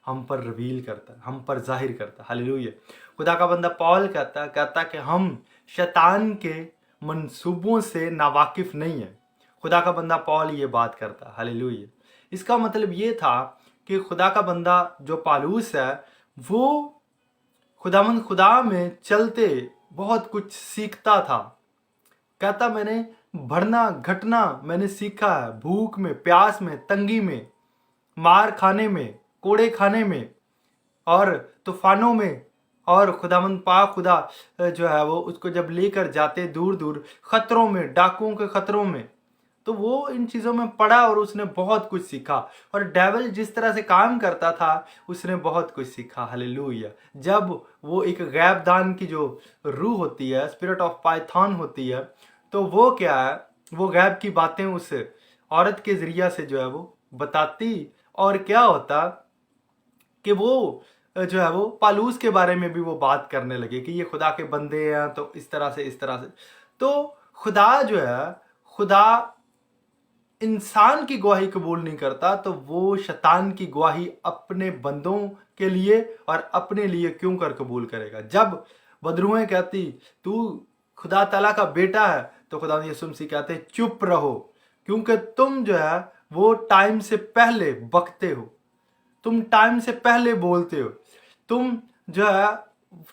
हम पर रिवील करता है, हम पर जाहिर करता है। हालेलुया। खुदा का बंदा पौल कहता कि हम शैतान के मंसूबों से नावाकिफ नहीं है। खुदा का बंदा पौल ये बात करता है। हालेलुया। इसका मतलब ये था कि खुदा का बंदा जो पालूस है वो खुदावंद खुदा में चलते बहुत कुछ सीखता था। कहता मैंने बढ़ना घटना मैंने सीखा है, भूख में, प्यास में, तंगी में, मार खाने में, कोड़े खाने में और तूफानों में। और खुदावंद पाक खुदा जो है वो उसको जब लेकर जाते दूर दूर खतरों में, डाकुओं के खतरों में, तो वो इन चीज़ों में पड़ा और उसने बहुत कुछ सीखा। और डेविल जिस तरह से काम करता था उसने बहुत कुछ सीखा। हालेलुया। जब वो एक गैबदान की जो रूह होती है, स्पिरिट ऑफ पाइथन होती है, तो वो क्या है, वो गैब की बातें उस औरत के जरिया से जो है वो बताती। और क्या होता कि वो जो है वो पालूस के बारे में भी वो बात करने लगे कि ये खुदा के बंदे हैं, तो इस तरह से इस तरह से। तो खुदा जो है, खुदा इंसान की गवाही कबूल नहीं करता, तो वो शैतान की गवाही अपने बंदों के लिए और अपने लिए क्यों कर कबूल करेगा। जब बदरूहें कहती तू खुदा ताला का बेटा है, तो खुदा यीशु मसीह कहते चुप रहो, क्योंकि तुम जो है वो टाइम से पहले बकते हो, तुम टाइम से पहले बोलते हो, तुम जो है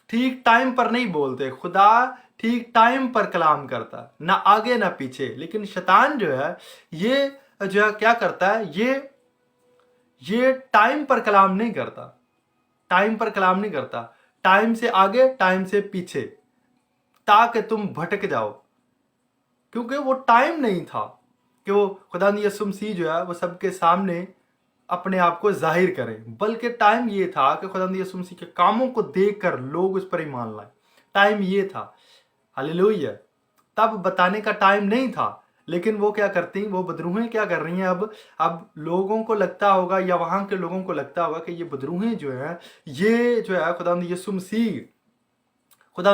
ठीक टाइम पर नहीं बोलते। खुदा ठीक टाइम पर कलाम करता, ना आगे ना पीछे। लेकिन शैतान जो है ये जो है क्या करता है, ये टाइम पर कलाम नहीं करता, टाइम पर कलाम नहीं करता, टाइम से आगे टाइम से पीछे, ताकि तुम भटक जाओ। क्योंकि वो टाइम नहीं था कि वो खुदा यीशु मसीह जो है वो सबके सामने अपने आप को जाहिर करें, बल्कि टाइम ये था कि खुदा यीशु मसीह के कामों को देखकर लोग उस पर ईमान लाए। टाइम ये था। हालेलुया। तब बताने का टाइम नहीं था। लेकिन वो क्या करती, वो बदरूहें क्या कर रही हैं अब लोगों को लगता होगा या वहां के लोगों को लगता होगा कि ये बदरूहें जो है ये जो है खुदा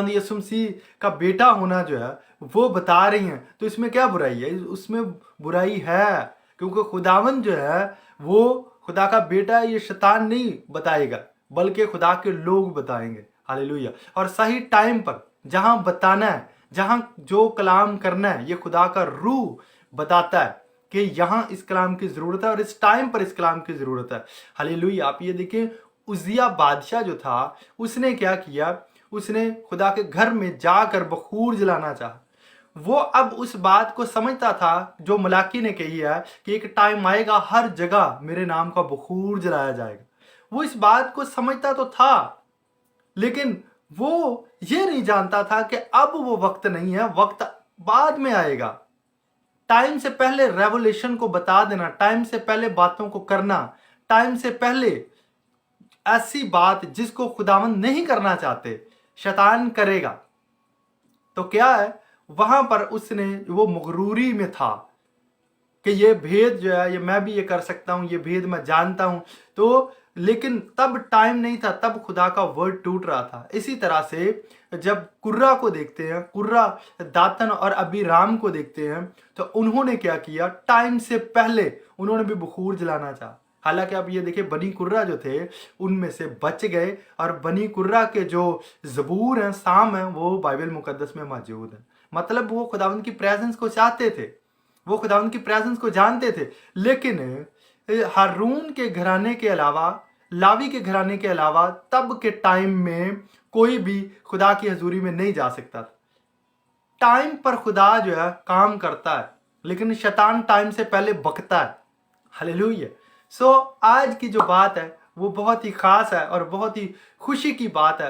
यीशु मसीह का बेटा होना जो है वो बता रही हैं, तो इसमें क्या बुराई है? उसमें बुराई है, क्योंकि खुदावंद जो है वो खुदा का बेटा ये शैतान नहीं बताएगा, बल्कि खुदा के लोग बताएंगे। हालेलुया। और सही टाइम पर जहां बताना है, जहां जो कलाम करना है, ये खुदा का रूह बताता है कि यहाँ इस कलाम की जरूरत है और इस टाइम पर इस कलाम की जरूरत है। हालेलुया। आप ये देखिए, उजिया बादशाह जो था उसने क्या किया, उसने खुदा के घर में जाकर बखूर जलाना चाहा। वो अब उस बात को समझता था जो मलाकी ने कही है कि एक टाइम आएगा हर जगह मेरे नाम का बखूर जलाया जाएगा। वो इस बात को समझता तो था, लेकिन वो ये नहीं जानता था कि अब वो वक्त नहीं है, वक्त बाद में आएगा। टाइम से पहले रेवोल्यूशन को बता देना, टाइम से पहले बातों को करना, टाइम से पहले ऐसी बात जिसको खुदावंद नहीं करना चाहते शैतान करेगा। तो क्या है, वहां पर उसने वो मगरूरी में था कि ये भेद जो है ये मैं भी ये कर सकता हूं, ये भेद मैं जानता हूं। तो लेकिन तब टाइम नहीं था, तब खुदा का वर्ड टूट रहा था। इसी तरह से जब कुर्रा को देखते हैं, कुर्रा, दातन और अबीराम को देखते हैं, तो उन्होंने क्या किया, टाइम से पहले उन्होंने भी बखूर जलाना चाहा। हालांकि आप ये देखिए बनी कुर्रा जो थे उनमें से बच गए, और बनी कुर्रा के जो जबूर हैं, साम हैं, वो बाइबल मुकद्दस में मौजूद हैं। मतलब वो खुदावंद की प्रेजेंस को चाहते थे, वो खुदावंद की प्रेजेंस को जानते थे। लेकिन हारून के घराने के अलावा, लावी के घराने के अलावा तब के टाइम में कोई भी खुदा की हजूरी में नहीं जा सकता था। टाइम पर खुदा जो है काम करता है, लेकिन शैतान टाइम से पहले बकता है। हालेलुया। सो आज की जो बात है वो बहुत ही खास है और बहुत ही खुशी की बात है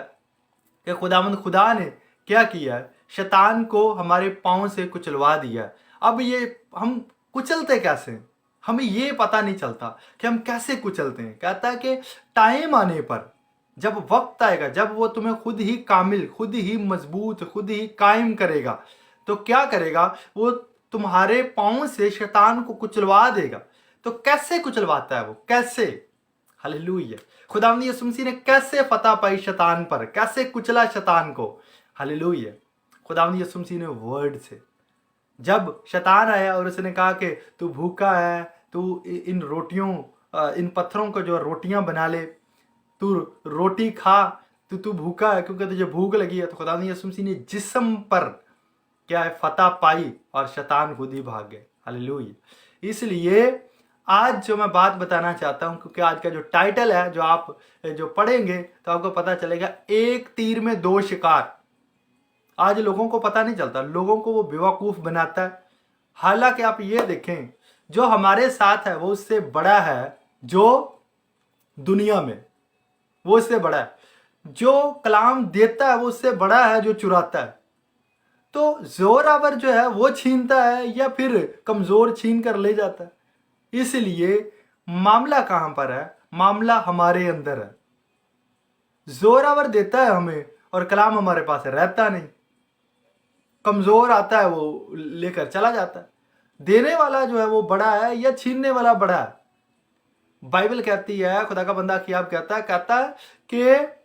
कि खुदावंद खुदा ने क्या किया है, शैतान को हमारे पांव से कुचलवा दिया। अब ये हम कुचलते कैसे, हमें ये पता नहीं चलता कि हम कैसे कुचलते हैं। कहता है कि टाइम आने पर, जब वक्त आएगा, जब वो तुम्हें खुद ही कामिल, खुद ही मजबूत, खुद ही कायम करेगा, तो क्या करेगा, वो तुम्हारे पांव से शैतान को कुचलवा देगा। तो कैसे कुचलवाता है वो, कैसे? हालेलुया। खुदावंद यीशु मसीह ने कैसे फतह पाई शैतान पर, कैसे कुचला शैतान को? हालेलुया। खुदावंद यीशु मसीह ने वर्ड से, जब शैतान आया और उसने कहा कि तू भूखा है, तू इन रोटियों, इन पत्थरों को जो रोटियां बना ले, तू रोटी खा, तू भूखा है क्योंकि तुझे भूख लगी है। तो खुदा यीशु मसीह ने जिस्म पर क्या है, फतह पाई और शैतान खुद ही भाग गए। हालेलुया। इसलिए आज जो मैं बात बताना चाहता हूं, क्योंकि आज का जो टाइटल है जो आप जो पढ़ेंगे तो आपको पता चलेगा, एक तीर में दो शिकार। आज लोगों को पता नहीं चलता, लोगों को वो बेवकूफ बनाता है। हालांकि आप ये देखें, जो हमारे साथ है वो उससे बड़ा है जो दुनिया में, वो उससे बड़ा है। जो कलाम देता है वो उससे बड़ा है जो चुराता है। तो जोरावर जो है वो छीनता है या फिर कमजोर छीन कर ले जाता है। इसलिए मामला कहां पर है? मामला हमारे अंदर है। जोरावर देता है हमें और कलाम हमारे पास रहता नहीं। कमजोर आता है वो लेकर चला जाता है। देने वाला जो है वो बड़ा है या छीनने वाला बड़ा है? बाइबल कहती है, खुदा का बंदा कियाब कहता है कि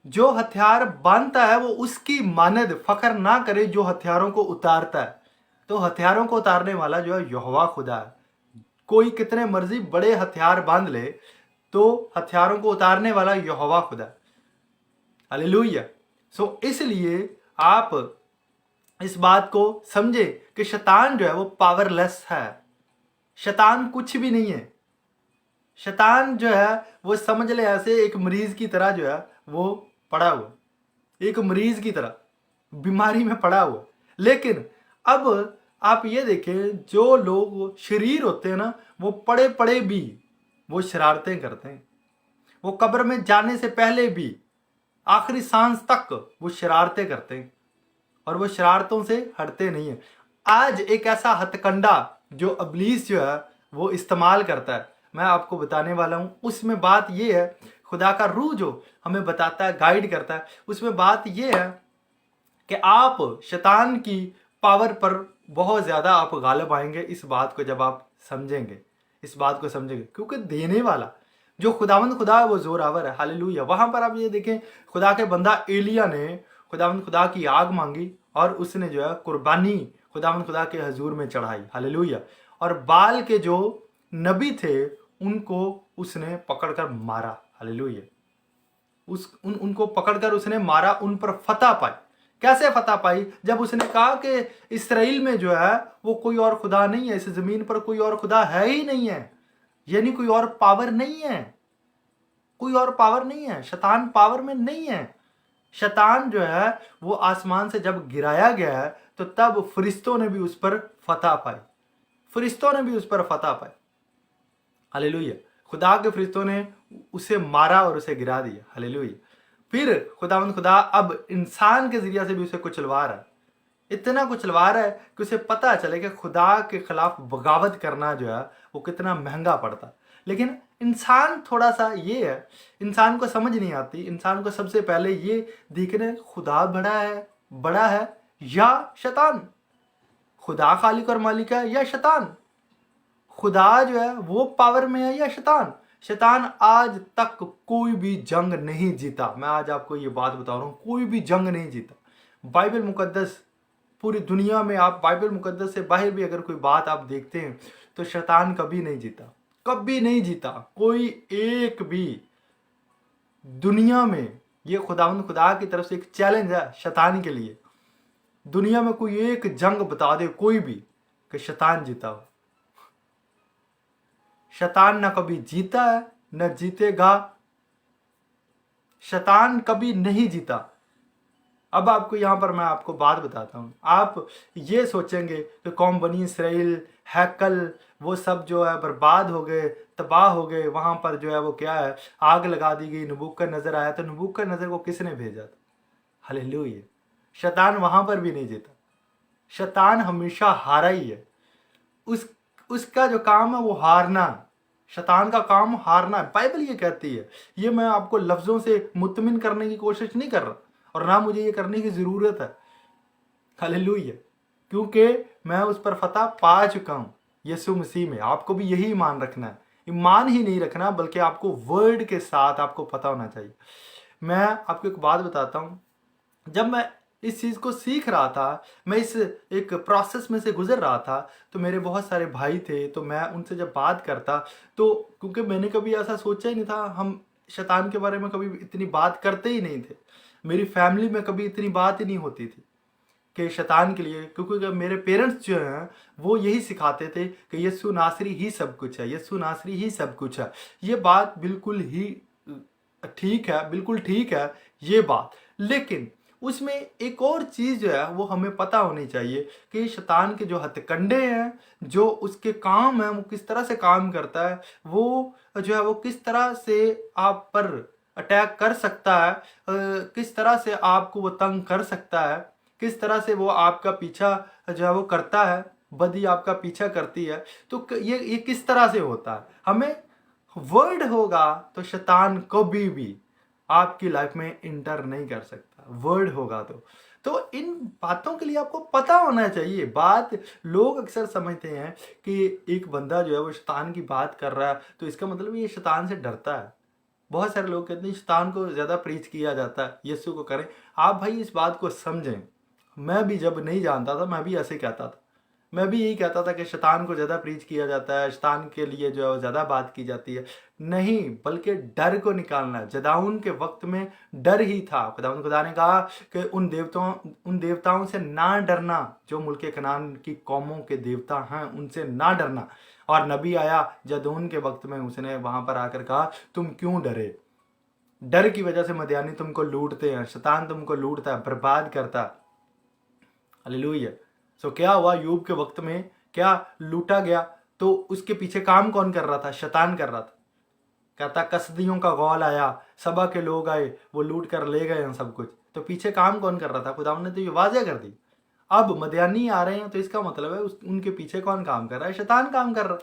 जो हथियार बांधता है वो उसकी मानद फखर ना करे जो हथियारों को उतारता है। तो हथियारों को उतारने वाला जो है यहोवा खुदा है। कोई कितने मर्जी बड़े हथियार बांध ले तो हथियारों को उतारने वाला यहोवा खुदा है। हालेलुया। सो इसलिए आप इस बात को समझे कि शैतान जो है वो पावरलेस है। शैतान कुछ भी नहीं है। शैतान जो है वो समझ ले ऐसे एक मरीज की तरह जो है वो पड़ा हुआ, एक मरीज की तरह बीमारी में पड़ा हुआ। लेकिन अब आप ये देखें, जो लोग शरीर होते हैं ना, वो पड़े पड़े भी वो शरारतें करते हैं। वो कब्र में जाने से पहले भी आखिरी सांस तक वो शरारतें करते हैं और वो शरारतों से हटते नहीं है। आज एक ऐसा हथकंडा जो इब्लीस जो है वो इस्तेमाल करता है, मैं आपको बताने वाला हूं। उसमें बात यह है, खुदा का रूह जो हमें बताता है, गाइड करता है, उसमें बात यह है कि आप शैतान की पावर पर बहुत ज्यादा आप गालिब आएंगे। इस बात को जब आप समझेंगे, इस बात को समझेंगे, क्योंकि देने वाला जो खुदावंद खुदा है वो जोरावर है। हालेलुया। वहां पर आप ये देखें, खुदा के बंदा एलिया ने खुदावंद खुदा की आग मांगी और उसने जो है कुर्बानी खुदावंद खुदा के हजूर में चढ़ाई। हालेलुया। और बाल के जो नबी थे उनको उसने पकड़कर मारा। हालेलुया। उनको पकड़कर उसने मारा, उन पर फतह पाई। कैसे फतह पाई? जब उसने कहा कि इस्राएल में जो है वो कोई और खुदा नहीं है, इस जमीन पर कोई और खुदा है ही नहीं है, यानी कोई और पावर नहीं है, कोई और पावर नहीं है। शैतान पावर में नहीं है। शैतान जो है वो आसमान से जब गिराया गया है तो तब फरिश्तों ने भी उस पर फतह पाई, फरिश्तों ने भी उस पर फतह पाई। हालेलुया। खुदा के फरिश्तों ने उसे मारा और उसे गिरा दिया। हालेलुया। फिर खुदावंद खुदा अब इंसान के जरिए से भी उसे कुचलवा रहा है। इतना कुचलवा रहा है कि उसे पता चले कि खुदा के खिलाफ बगावत करना जो है वो कितना महंगा पड़ता। लेकिन इंसान थोड़ा सा ये है, इंसान को समझ नहीं आती। इंसान को सबसे पहले ये देखना है, खुदा बड़ा है या शैतान? खुदा खालिक और मालिक है या शैतान? खुदा जो है वो पावर में है या शैतान? शैतान आज तक कोई भी जंग नहीं जीता। मैं आज आपको ये बात बता रहा हूं, कोई भी जंग नहीं जीता। बाइबल मुकद्दस, पूरी दुनिया में आप बाइबल मुकद्दस से बाहर भी अगर कोई बात आप देखते हैं तो शैतान कभी नहीं जीता, कभी नहीं जीता। कोई एक भी दुनिया में, ये खुदावंद खुदा की तरफ से एक चैलेंज है शैतान के लिए, दुनिया में कोई एक जंग बता दे कोई भी कि शैतान जीता हो। शैतान ना कभी जीता है न जीतेगा। शैतान कभी नहीं जीता। अब आपको यहां पर मैं आपको बात बताता हूं। आप ये सोचेंगे कि कौम बनी इसराइल, हैकल, वो सब जो है बर्बाद हो गए, तबाह हो गए। वहां पर जो है वो क्या है, आग लगा दी गई। नबूकदनेस्सर आया तो नबूकदनेस्सर को किसने भेजा था? हालेलुया। शैतान वहां पर भी नहीं जीता। शैतान हमेशा हारा ही है। उसका जो काम है वो हारना। शैतान का काम हारना है। बाइबल ये कहती है। ये मैं आपको लफ्जों से मुतमिन करने की कोशिश नहीं कर रहा और ना मुझे ये करने की जरूरत है। हालेलुया। क्योंकि मैं उस पर फतह पा चुका हूं यीशु मसीह में। आपको भी यही ईमान रखना है। ईमान ही नहीं रखना बल्कि आपको वर्ड के साथ आपको पता होना चाहिए। मैं आपको एक बात बताता हूं। जब मैं इस चीज को सीख रहा था, मैं इस एक प्रोसेस में से गुजर रहा था, तो मेरे बहुत सारे भाई थे। तो मैं उनसे जब बात करता तो, क्योंकि मैंने कभी ऐसा सोचा ही नहीं था, हम शैतान के बारे में कभी इतनी बात करते ही नहीं थे। मेरी फैमिली में कभी इतनी बात ही नहीं होती थी कि शैतान के लिए, क्योंकि मेरे पेरेंट्स जो हैं वो यही सिखाते थे कि यीशु नासरी ही सब कुछ है, यीशु नासरी ही सब कुछ है। ये बात बिल्कुल ही ठीक है, बिल्कुल ठीक है ये बात, लेकिन उसमें एक और चीज़ जो है वो हमें पता होनी चाहिए कि शैतान के जो हथकंडे हैं, जो उसके काम हैं, वो किस तरह से काम करता है, वो जो है वो किस तरह से आप पर अटैक कर सकता है, किस तरह से आपको वो तंग कर सकता है, किस तरह से वो आपका पीछा जो है वो करता है, बदी आपका पीछा करती है। तो ये किस तरह से होता है, हमें वर्ड होगा तो शैतान कभी भी आपकी लाइफ में इंटर नहीं कर सकता, वर्ड होगा तो इन बातों के लिए आपको पता होना चाहिए। बात लोग अक्सर समझते हैं कि एक बंदा जो है वो शैतान की बात कर रहा है तो इसका मतलब ये शैतान से डरता है। बहुत सारे लोग कहते हैं शैतान को ज़्यादा प्रीच किया जाता है, यीशु को करें। आप भाई इस बात को समझें, मैं भी जब नहीं जानता था मैं भी ऐसे कहता था, मैं भी यही कहता था कि शैतान को ज़्यादा प्रीच किया जाता है, शैतान के लिए जो है वो ज़्यादा बात की जाती है। नहीं, बल्कि डर को निकालना है। जदाऊन के वक्त में डर ही था। खुदा ने कहा कि उन देवताओं से ना डरना जो मुल्क कनान की कौमों के देवता हैं, उनसे ना डरना। और नबी आया जदून के वक्त में, उसने वहाँ पर आकर कहा तुम क्यों डरे, डर की वजह से मदियानी तुमको लूटते हैं, शैतान तुमको लूटता है, बर्बाद करता है। हालेलुया। सो क्या हुआ यूब के वक्त में, क्या लूटा गया तो उसके पीछे काम कौन कर रहा था, शैतान कर रहा था। कहता कसदियों का गौल आया, सबा के लोग आए, वो लूट कर ले गए सब कुछ। तो पीछे काम कौन कर रहा था, खुदा ने तो ये वाज़ेह कर दी। अब मदियानी आ रहे हैं तो इसका मतलब है उनके पीछे कौन काम कर रहा है, शैतान काम कर रहा है।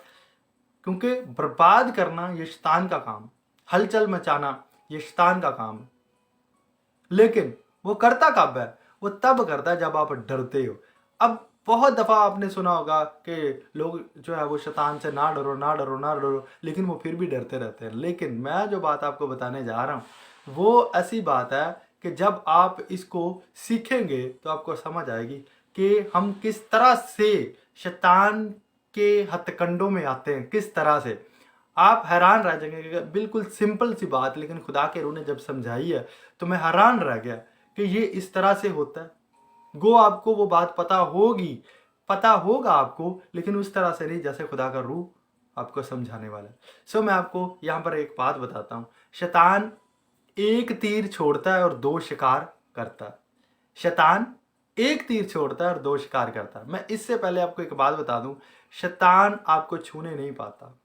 क्योंकि बर्बाद करना ये शैतान का काम, हलचल मचाना ये शैतान का काम है। लेकिन वो करता कब है, वो तब करता है जब आप डरते हो। अब बहुत दफ़ा आपने सुना होगा कि लोग जो है वो शैतान से ना डरो ना डरो ना डरो, लेकिन वो फिर भी डरते रहते हैं। लेकिन मैं जो बात आपको बताने जा रहा हूँ वो ऐसी बात है कि जब आप इसको सीखेंगे तो आपको समझ आएगी कि हम किस तरह से शैतान के हथकंडों में आते हैं, किस तरह से। आप हैरान रह जाएंगे। बिल्कुल सिंपल सी बात, लेकिन खुदा के रूह ने जब समझाई है तो मैं हैरान रह गया कि ये इस तरह से होता है। गो आपको वो बात पता होगी, पता होगा आपको, लेकिन उस तरह से नहीं जैसे खुदा का रूह आपको समझाने वाला है। सो मैं आपको यहाँ पर एक बात बताता हूँ। शैतान एक तीर छोड़ता है और दो शिकार करता है। शैतान एक तीर छोड़ता है और दो शिकार करता है। मैं इससे पहले आपको एक बात बता दूं, शैतान आपको छूने नहीं पाता,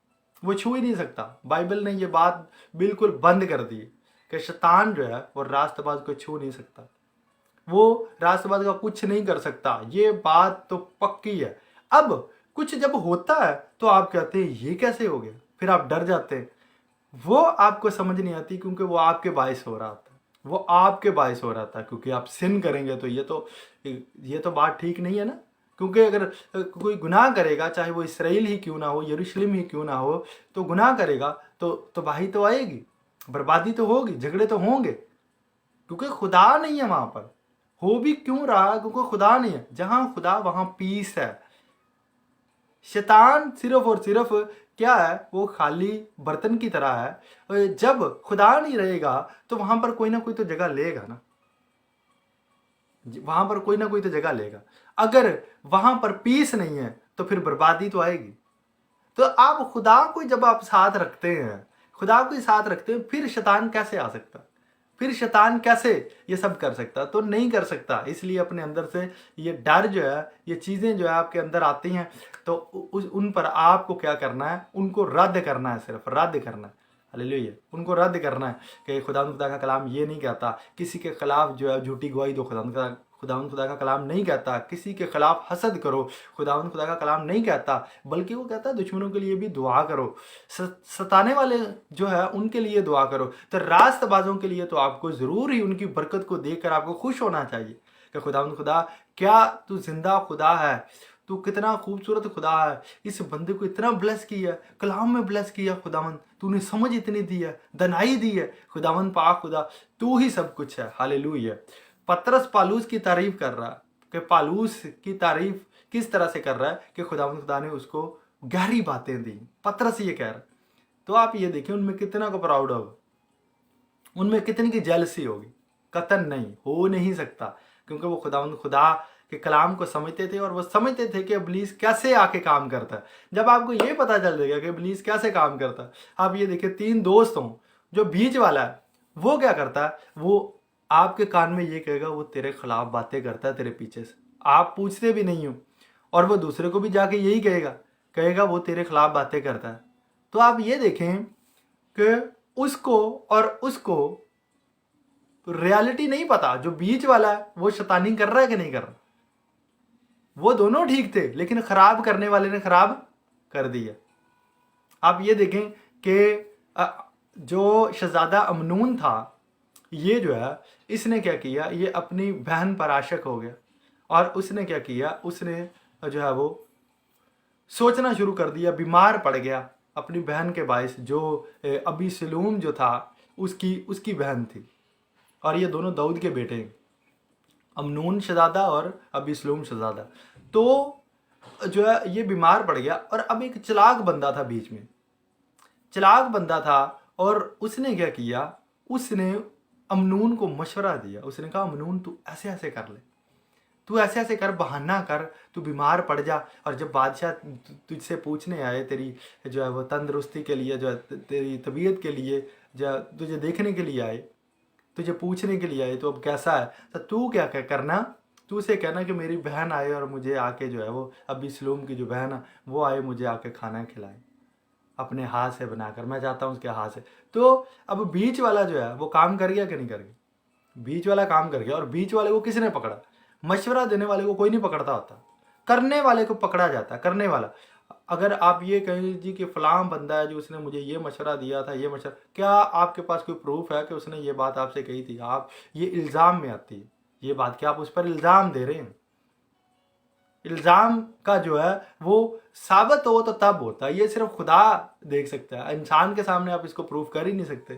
वो छू ही नहीं सकता। बाइबल ने ये बात बिल्कुल बंद कर दी कि शैतान जो है वो रास्तबाज को छू नहीं सकता, वो राष्ट्रवाद का कुछ नहीं कर सकता। ये बात तो पक्की है। अब कुछ जब होता है तो आप कहते हैं ये कैसे हो गया, फिर आप डर जाते हैं। वो आपको समझ नहीं आती क्योंकि वो आपके बायस हो रहा था, वो आपके बायस हो रहा था, क्योंकि आप सिन करेंगे तो ये तो बात ठीक नहीं है ना। क्योंकि अगर कोई गुनाह करेगा, चाहे वो इसराइल ही क्यों ना हो, यरूशलेम ही क्यों ना हो, तो गुनाह करेगा तो तबाही तो आएगी, बर्बादी तो होगी, झगड़े तो होंगे, क्योंकि खुदा नहीं है वहां पर। हो भी क्यों रहा, क्योंकि खुदा नहीं है। जहां खुदा वहां पीस है। शैतान सिर्फ और सिर्फ क्या है, वो खाली बर्तन की तरह है। जब खुदा नहीं रहेगा तो वहां पर कोई ना कोई तो जगह लेगा ना, वहां पर कोई ना कोई तो जगह लेगा। अगर वहां पर पीस नहीं है तो फिर बर्बादी तो आएगी। तो आप खुदा को जब आप साथ रखते हैं, खुदा को साथ रखते हैं, फिर शैतान कैसे आ सकता, फिर शैतान कैसे ये सब कर सकता, तो नहीं कर सकता। इसलिए अपने अंदर से ये डर जो है, ये चीज़ें जो है आपके अंदर आती हैं, तो उन पर आपको क्या करना है, उनको रद्द करना है, सिर्फ रद्द करना है। हालेलुया, उनको रद्द करना है कि खुदा का कलाम ये नहीं कहता किसी के खिलाफ जो है झूठी गवाही दो। खुदा का कलाम नहीं कहता किसी के खिलाफ हसद करो। खुदा का कलाम नहीं कहता, बल्कि वो कहता है दुश्मनों के लिए भी दुआ करो, सताने वाले जो है उनके लिए दुआ करो। तो रास्तबाजों के लिए तो आपको ज़रूर ही उनकी बरकत को देखकर आपको खुश होना चाहिए कि खुदा क्या तू जिंदा खुदा है, तू कितना खूबसूरत खुदा है। इस बंदे को इतना ब्लेस किया, कलाम में ब्लेस किया खुदावन, तूने समझ इतनी दी है, दनाई दी है। खुदावन पाक खुदा तू ही सब कुछ है। हालेलुया। पतरस पालूस की तारीफ कर रहा है कि पालूस की तारीफ किस तरह से कर रहा है कि खुदा ने उसको गहरी बातें दी। पतरस ये कह रहा है। तो आप ये देखिए उनमें कितना को प्राउड होगा, उनमें कितनी की जेलसी होगी। कतन नहीं, हो नहीं सकता, क्योंकि वो खुदा के कलाम को समझते थे और वो समझते थे कि इब्लीस कैसे आके काम करता है। जब आपको ये पता चल जाएगा कि इब्लीस कैसे काम करता है, आप ये देखिए 3 दोस्त हों, जो बीच वाला है वो क्या करता है, वो आपके कान में ये कहेगा, वो तेरे खिलाफ बातें करता है तेरे पीछे से, आप पूछते भी नहीं हो, और वो दूसरे को भी जाके यही कहेगा वो तेरे खिलाफ बातें करता है। तो आप ये देखें कि उसको और उसको रियलिटी नहीं पता, जो बीच वाला है वो शैतानी कर रहा है कि नहीं कर रहा। वो दोनों ठीक थे, लेकिन खराब करने वाले ने खराब कर दिया। आप ये देखें कि जो शहजादा अमनून था, ये जो है इसने क्या किया, ये अपनी बहन पर आशिक हो गया और उसने क्या किया, उसने जो है वो सोचना शुरू कर दिया, बीमार पड़ गया अपनी बहन के बायस, जो अबीसलूम जो था उसकी बहन थी, और ये दोनों दाऊद के बेटे हैं, अमनून शहजादा और अबीसलूम शहजादा। तो जो है ये बीमार पड़ गया, और अब एक चालाक बंदा था बीच में, चालाक बंदा था, और उसने क्या किया, उसने अमनून को मशवरा दिया। उसने कहा, अमनून तू ऐसे ऐसे कर ले, तू ऐसे ऐसे कर, बहाना कर, तू बीमार पड़ जा, और जब बादशाह तुझसे पूछने आए तेरी जो है वो तंदुरुस्ती के लिए, जो है तेरी तबीयत के लिए, जो तुझे देखने के लिए आए, तुझे पूछने के लिए आए तो अब कैसा है, तो तू क्या करना, तू उसे कहना कि मेरी बहन आए और मुझे आके जो है वो अबीसलूम की जो बहन है वो आए, मुझे आके खाना खिलाए अपने हाथ से बनाकर, मैं चाहता हूँ उसके हाथ से। तो अब बीच वाला जो है वो काम कर गया कि नहीं कर गया, बीच वाला काम कर गया। और बीच वाले को किसने पकड़ा, मशवरा देने वाले को कोई नहीं पकड़ता होता, करने वाले को पकड़ा जाता है, करने वाला। अगर आप ये कहें जी कि फलां बंदा है जो उसने मुझे ये मशवरा दिया था, ये मशवरा, क्या आपके पास कोई प्रूफ है कि उसने ये बात आपसे कही थी? आप ये इल्ज़ाम में आती है ये बात कि आप उस पर इल्ज़ाम दे रहे हैं। इल्ज़ाम का जो है वो साबित हो तो तब होता है, ये सिर्फ खुदा देख सकता है, इंसान के सामने आप इसको प्रूफ कर ही नहीं सकते।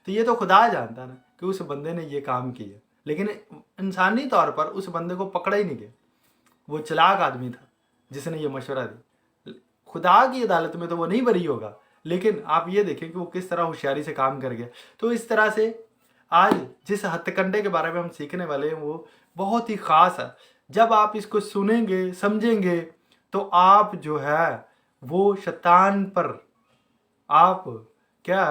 तो ये तो खुदा जानता ना कि उस बंदे ने ये काम किया, लेकिन इंसानी तौर पर उस बंदे को पकड़ा ही नहीं गया। वो चालाक आदमी था जिसने ये मशवरा दी, खुदा की अदालत में तो वो नहीं बरी होगा, लेकिन आप ये देखें कि वो किस तरह होशियारी से काम कर गया। तो इस तरह से आज जिस हत्याकांड के बारे में हम सीखने वाले हैं वो बहुत ही ख़ास है। जब आप इसको सुनेंगे, समझेंगे, तो आप जो है वो शैतान पर आप क्या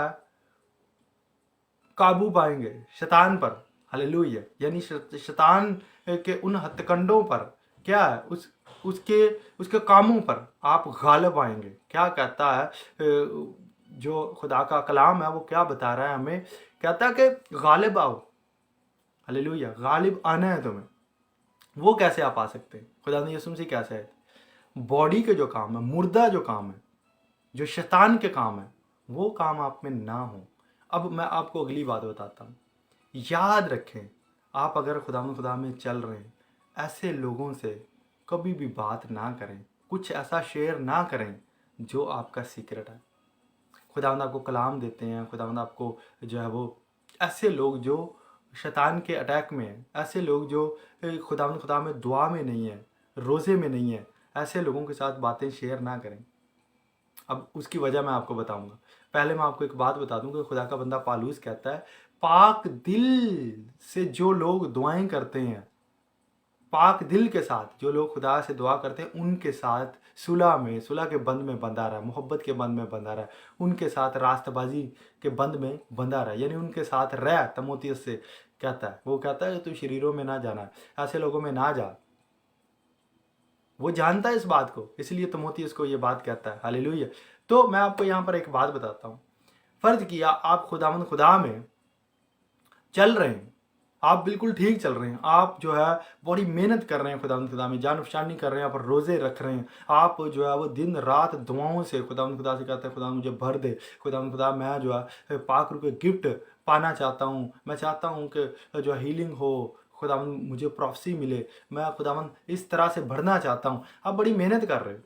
काबू पाएंगे, शैतान पर, हालेलुया, यानी शैतान के उन हत्याकांडों पर क्या है, उसके कामों पर आप गालिब आएंगे। क्या कहता है जो खुदा का कलाम है वो क्या बता रहा है हमें, कहता है कि गालिब आओ, हालेलुया, गालिब आना है तुम्हें। वो कैसे आप आ सकते हैं? खुदा ने यीशु मसीह कैसे है, बॉडी के जो काम है, मुर्दा जो काम है, जो शैतान के काम है, वो काम आप में ना हो। अब मैं आपको अगली बात बताता हूँ, याद रखें, आप अगर खुदा में चल रहे हैं, ऐसे लोगों से कभी भी बात ना करें, कुछ ऐसा शेयर ना करें जो आपका सीक्रेट है। खुदावंद आपको कलाम देते हैं, खुदावंद आपको जो है वो ऐसे लोग जो शैतान के अटैक में हैं, ऐसे लोग जो खुदा में दुआ में नहीं है, रोज़े में नहीं है, ऐसे लोगों के साथ बातें शेयर ना करें। अब उसकी वजह मैं आपको बताऊंगा। पहले मैं आपको एक बात बता दूं कि खुदा का बंदा पालूस कहता है, पाक दिल से जो लोग दुआएं करते हैं, पाक दिल के साथ जो लोग खुदा से दुआ करते हैं, उनके साथ सुलह के बंद में बंधा रहा है, मोहब्बत के बंद में बंधा रहा है, उनके साथ रास्तबाजी के बंद में बंधा रहा है, यानी उनके साथ रह। तीमुथियुस से कहता है, वो कहता है तू शरीरों में ना जाना, ऐसे लोगों में ना जा। वो जानता है इस बात को, इसलिए तीमुथियुस को ये बात कहता है, हालेलुया। तो मैं आपको यहाँ पर एक बात बताता हूँ। फर्ज किया आप खुदा में चल रहे हैं, आप बिल्कुल ठीक चल रहे हैं, आप जो है बड़ी मेहनत कर रहे हैं खुदा में, जान फशानी कर रहे हैं, आप रोज़े रख रहे हैं, आप जो है वो दिन रात दुआओं से खुदा से कहते हैं, खुदा मुझे भर दे, खुदा मैं जो है पाक रूह के गिफ्ट पाना चाहता हूँ, मैं चाहता हूँ कि जो हीलिंग हो, खुदा मुझे प्रोफेसी मिले, मैं खुदा इस तरह से बढ़ना चाहता हूँ। आप बड़ी मेहनत कर रहे हो,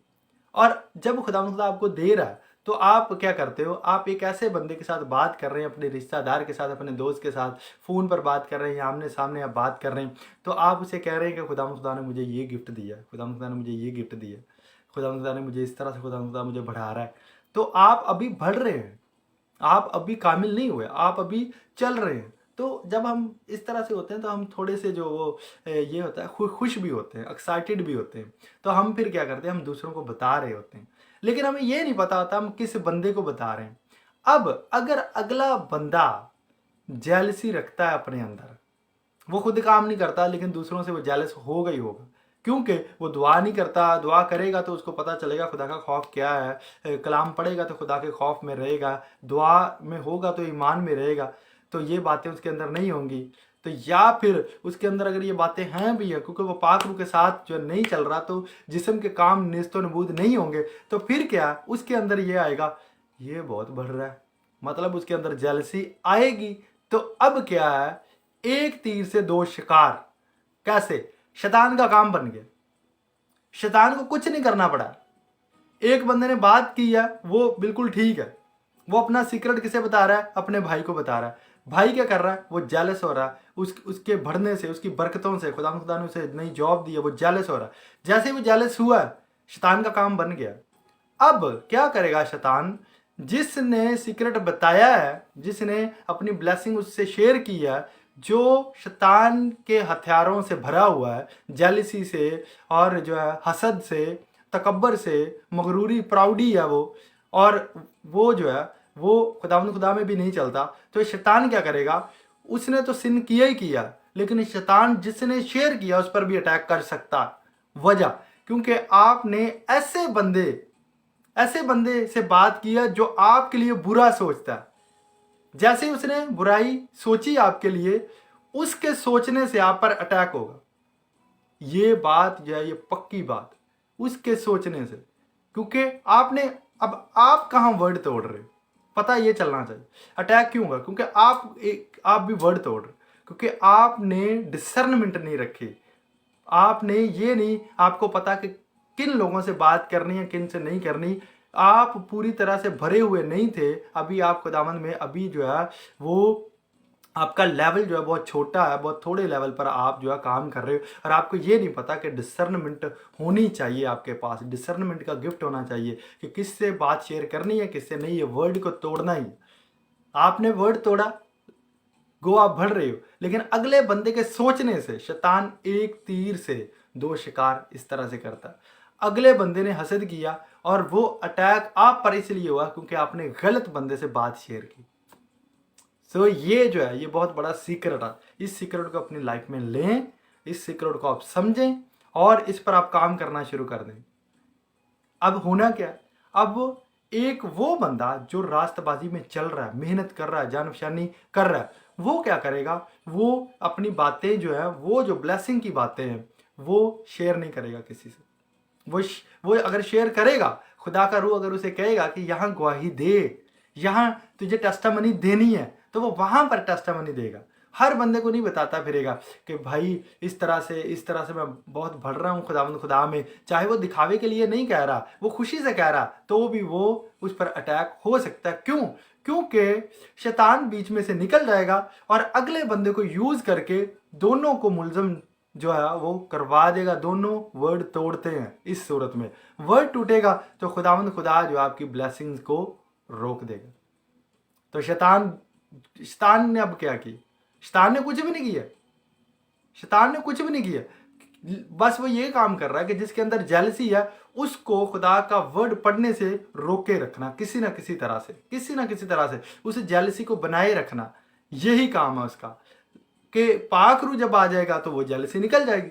और जब खुदा आपको दे रहा है तो आप क्या करते हो, आप एक ऐसे बंदे के साथ बात कर रहे हैं, अपने रिश्तेदार के साथ, अपने दोस्त के साथ फ़ोन पर बात कर रहे हैं, या आमने सामने आप बात कर रहे हैं, तो आप उसे कह रहे हैं कि खुदा ने मुझे ये गिफ्ट दिया, खुदा ने मुझे ये गिफ्ट दिया, खुदा ने मुझे इस तरह से खुदा मुझे बढ़ा रहा है। तो आप अभी बढ़ रहे हैं, आप अभी कामिल नहीं हुए, आप अभी चल रहे हैं। तो जब हम इस तरह से होते हैं तो हम थोड़े से जो वो ये होता है खुश भी होते हैं, एक्साइटेड भी होते हैं। तो हम फिर क्या करते हैं, हम दूसरों को बता रहे होते हैं, लेकिन हमें ये नहीं पता होता हम किस बंदे को बता रहे हैं। अब अगर अगला बंदा जेलसी रखता है अपने अंदर, वो खुद काम नहीं करता लेकिन दूसरों से वो जेलस होगा ही होगा, क्योंकि वो दुआ नहीं करता। दुआ करेगा तो उसको पता चलेगा खुदा का खौफ क्या है, कलाम पढ़ेगा तो खुदा के खौफ में रहेगा, दुआ में होगा तो ईमान में रहेगा, तो ये बातें उसके अंदर नहीं होंगी। तो या फिर उसके अंदर अगर ये बातें हैं भी है, क्योंकि वो पाक रूह के साथ जो नहीं चल रहा, तो जिस्म के काम नेस्तो नबूद नहीं होंगे, तो फिर क्या उसके अंदर ये आएगा, ये बहुत बढ़ रहा है, मतलब उसके अंदर जेलसी आएगी। तो अब क्या है, एक तीर से दो शिकार। कैसे? शैतान का काम बन गया, शैतान को कुछ नहीं करना पड़ा। एक बंदे ने बात की है, वो बिल्कुल ठीक है, वो अपना सीक्रेट किसे बता रहा है, अपने भाई को बता रहा है। भाई क्या कर रहा है, वो जेलस हो रहा है उसके बढ़ने से, उसकी बरकतों से, खुदा ने उसे नई जॉब दी है, वो जेलस हो रहा है। जैसे ही वो जेलस हुआ, शैतान का काम बन गया। अब क्या करेगा शैतान, जिसने सीक्रेट बताया है, जिसने अपनी ब्लेसिंग उससे शेयर की है, जो शैतान के हथियारों से भरा हुआ है, जेलसी से और जो है हसद से, तकब्बर से, मगरूरी, प्राउडी है वो, और वो जो है वो खुदा में भी नहीं चलता। तो शैतान क्या करेगा, उसने तो सिन किया ही किया, लेकिन शैतान जिसने शेयर किया उस पर भी अटैक कर सकता। वजह क्योंकि आपने ऐसे बंदे से बात की है जो आपके लिए बुरा सोचता है। जैसे ही उसने बुराई सोची आपके लिए, उसके सोचने से आप पर अटैक होगा। ये बात जो है, ये पक्की बात, उसके सोचने से। क्योंकि आपने, अब आप कहाँ वर्ड तोड़ रहे हो, पता ये चलना चाहिए। अटैक क्यों होगा, क्योंकि आप भी वर्ड तोड़ रहे हो, क्योंकि आपने डिसर्नमेंट नहीं रखी। आपने ये नहीं, आपको पता कि किन लोगों से बात करनी है, किन से नहीं करनी। आप पूरी तरह से भरे हुए नहीं थे। अभी आप खुदावंद में, अभी जो है वो आपका लेवल जो है बहुत छोटा है, बहुत थोड़े लेवल पर आप जो है काम कर रहे हो, और आपको ये नहीं पता कि डिसर्नमेंट होनी चाहिए आपके पास। डिसर्नमेंट का गिफ्ट होना चाहिए कि किससे बात शेयर करनी है, किससे नहीं। ये वर्ड को तोड़ना ही, आपने वर्ड तोड़ा, गो आप बढ़ रहे हो, लेकिन अगले बंदे के सोचने से शैतान एक तीर से दो शिकार इस तरह से करता। अगले बंदे ने हसद किया और वो अटैक आप पर इसलिए हुआ क्योंकि आपने गलत बंदे से बात शेयर की। सो ये जो है, ये बहुत बड़ा सीक्रेट है। इस सीक्रेट को अपनी लाइफ में लें, इस सीक्रेट को आप समझें और इस पर आप काम करना शुरू कर दें। अब होना क्या, अब एक वो बंदा जो रास्तबाजी में चल रहा है, मेहनत कर रहा है, जानफशानी कर रहा है, वो क्या करेगा, वो अपनी बातें जो है, वो जो ब्लेसिंग की बातें हैं, वो शेयर नहीं करेगा किसी से। वो अगर शेयर करेगा, खुदा का रूह अगर उसे कहेगा कि यहाँ गवाही दे, यहाँ तुझे टेस्टामनी देनी है, तो वो वहां पर टेस्टामनी देगा। हर बंदे को नहीं बताता फिरेगा कि भाई इस तरह से मैं बहुत बढ़ रहा हूँ खुदा में। चाहे वो दिखावे के लिए नहीं कह रहा, वो खुशी से कह रहा, तो भी वो उस पर अटैक हो सकता है। क्यों? क्योंकि शैतान बीच में से निकल जाएगा और अगले बंदे को यूज करके दोनों को मुलजम जो है वो करवा देगा। दोनों वर्ड तोड़ते हैं। इस सूरत में वर्ड टूटेगा तो खुदा जो आपकी ब्लेसिंग्स को रोक देगा। तो शैतान ने अब क्या किया? शैतान ने कुछ भी नहीं किया। शैतान ने कुछ भी नहीं किया, बस वो ये काम कर रहा है कि जिसके अंदर जेलसी है उसको खुदा का वर्ड पढ़ने से रोके रखना, किसी ना किसी तरह से उस जेलसी को बनाए रखना। यही काम है उसका कि पाक रूह जब आ जाएगा तो वो जेलसी निकल जाएगी।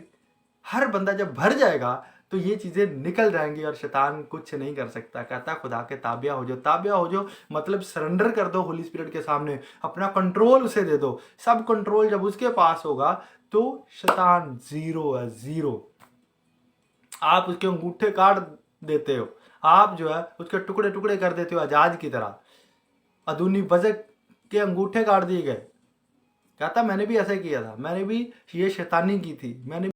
हर बंदा जब भर जाएगा तो ये चीजें निकल जाएंगी और शैतान कुछ नहीं कर सकता। कहता खुदा के ताबिया हो जाओ, मतलब सरेंडर कर दो होली स्पिरिट के सामने, अपना कंट्रोल उसे दे दो। सब कंट्रोल जब उसके पास होगा तो शैतान जीरो है, जीरो। आप उसके अंगूठे काट देते हो, आप जो है उसके टुकड़े टुकड़े कर देते हो आजाद की तरह। अदूनी बजक के अंगूठे काट दिए गए। कहता मैंने भी ऐसा किया था, मैंने भी ये शैतानी की थी, मैंने